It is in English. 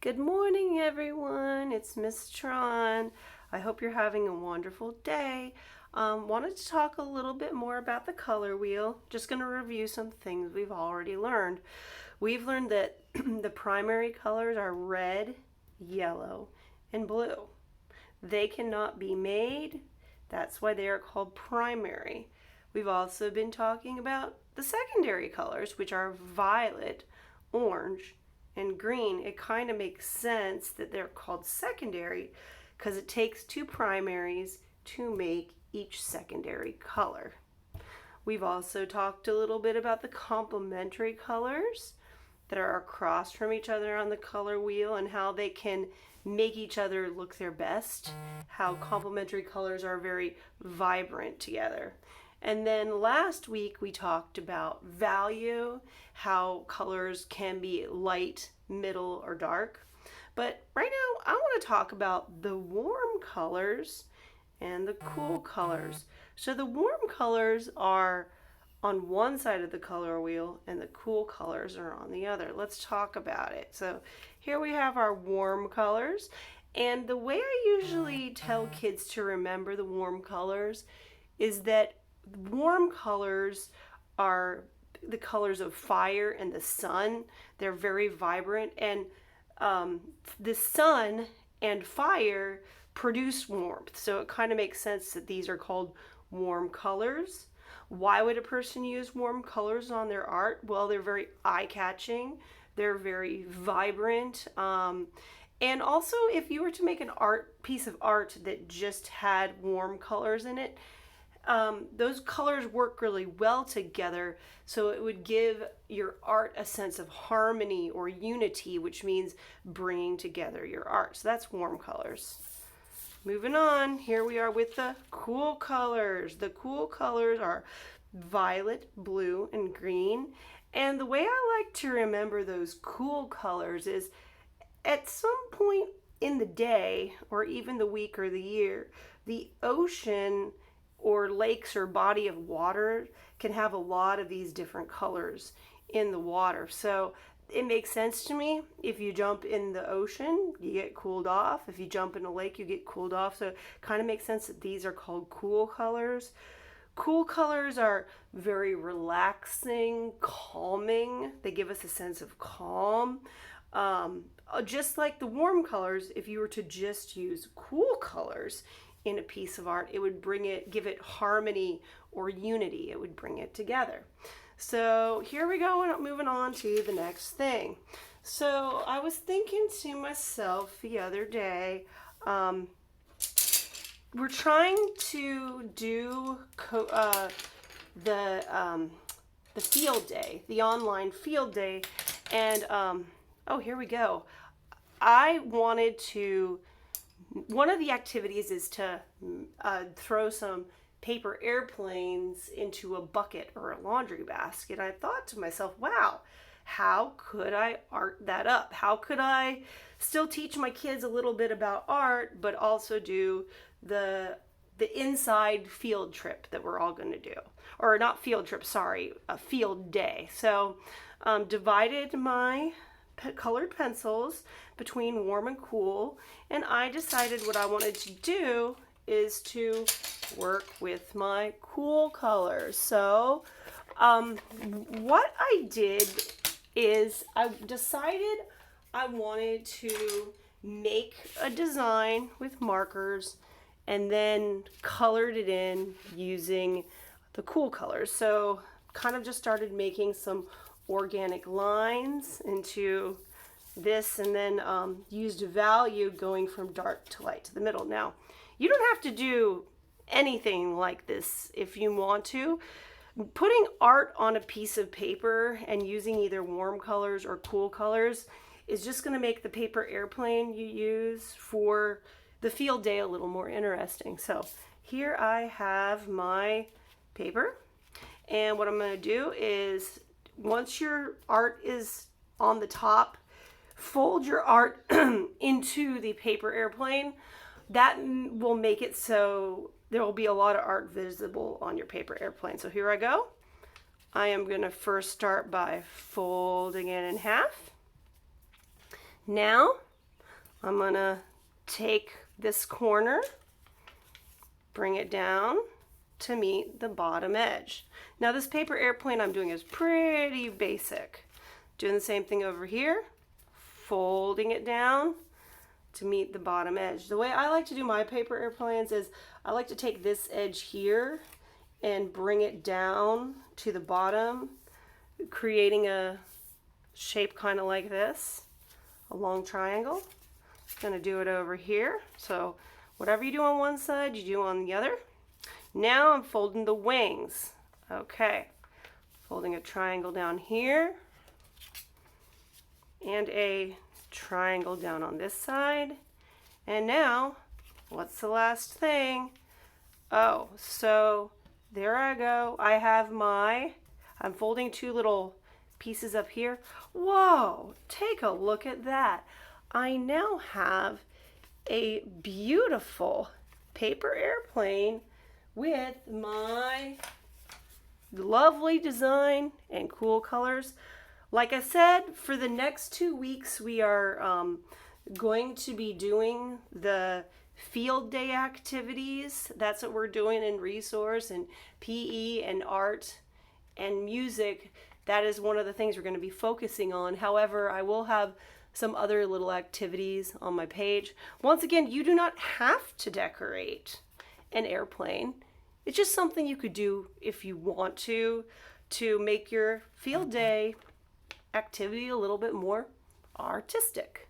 Good morning, everyone. It's Miss Tron. I hope you're having a wonderful day. Wanted to talk a little bit more about the color wheel. Just going to review some things we've already learned. We've learned that the primary colors are red, yellow, and blue. They cannot be made. That's why they are called primary. We've also been talking about the secondary colors, which are violet, orange, and green. It kind of makes sense that they're called secondary because it takes two primaries to make each secondary color. We've also talked a little bit about the complementary colors that are across from each other on the color wheel and how they can make each other look their best, how complementary colors are very vibrant together. And then last week we talked about value, how colors can be light, middle, or dark. But right now I want to talk about the warm colors and the cool colors. So the warm colors are on one side of the color wheel and the cool colors are on the other. Let's talk about it. So here we have our warm colors. And the way I usually tell kids to remember the warm colors is that warm colors are the colors of fire and the sun. They're very vibrant, and the sun and fire produce warmth. So it kind of makes sense that these are called warm colors. Why would a person use warm colors on their art? Well, they're very eye-catching. They're very vibrant. And also, if you were to make an piece of art that just had warm colors in it, those colors work really well together, so it would give your art a sense of harmony or unity, which means bringing together your art. So that's warm colors. Moving on, here we are with the cool colors. The cool colors are violet, blue, and green. And the way I like to remember those cool colors is at some point in the day, or even the week or the year, the ocean or lakes or body of water can have a lot of these different colors in the water. So it makes sense to me. If you jump in the ocean, you get cooled off. If you jump in a lake, you get cooled off. So it kind of makes sense that these are called cool colors. Cool colors are very relaxing, calming. They give us a sense of calm. Just like the warm colors, if you were to just use cool colors in a piece of art, it would give it harmony or unity. It would bring it together. So here we go, and moving on to the next thing. So I was thinking to myself the other day, we're trying to do the field day, the online field day, and oh, here we go. One of the activities is to throw some paper airplanes into a bucket or a laundry basket. I thought to myself, wow, how could I art that up? How could I still teach my kids a little bit about art, but also do the inside field trip that we're all going to do? Or not field trip, sorry, a field day. So divided my colored pencils between warm and cool, and I decided what I wanted to do is to work with my cool colors. So what I did is I decided I wanted to make a design with markers and then colored it in using the cool colors. So kind of just started making some organic lines into this, and then used value going from dark to light to the middle. Now, you don't have to do anything like this if you want to. Putting art on a piece of paper and using either warm colors or cool colors is just going to make the paper airplane you use for the field day a little more interesting. So here I have my paper, and what I'm going to do is, once your art is on the top, fold your art into the paper airplane. That will make it so there will be a lot of art visible on your paper airplane. So here I go. I am going to first start by folding it in half. Now I'm gonna take this corner, bring it down to meet the bottom edge. Now this paper airplane I'm doing is pretty basic. Doing the same thing over here, folding it down to meet the bottom edge. The way I like to do my paper airplanes is I like to take this edge here and bring it down to the bottom, creating a shape kind of like this, a long triangle. Gonna do it over here. So whatever you do on one side, you do on the other. Now I'm folding the wings. Okay, folding a triangle down here and a triangle down on this side. And now, what's the last thing? Oh, so there I go. I'm folding two little pieces up here. Whoa, take a look at that. I now have a beautiful paper airplane with my lovely design and cool colors. Like I said, for the next 2 weeks, we are going to be doing the field day activities. That's what we're doing in resource and PE and art and music. That is one of the things we're going to be focusing on. However, I will have some other little activities on my page. Once again, you do not have to decorate an airplane. It's just something you could do if you want to make your field day activity a little bit more artistic.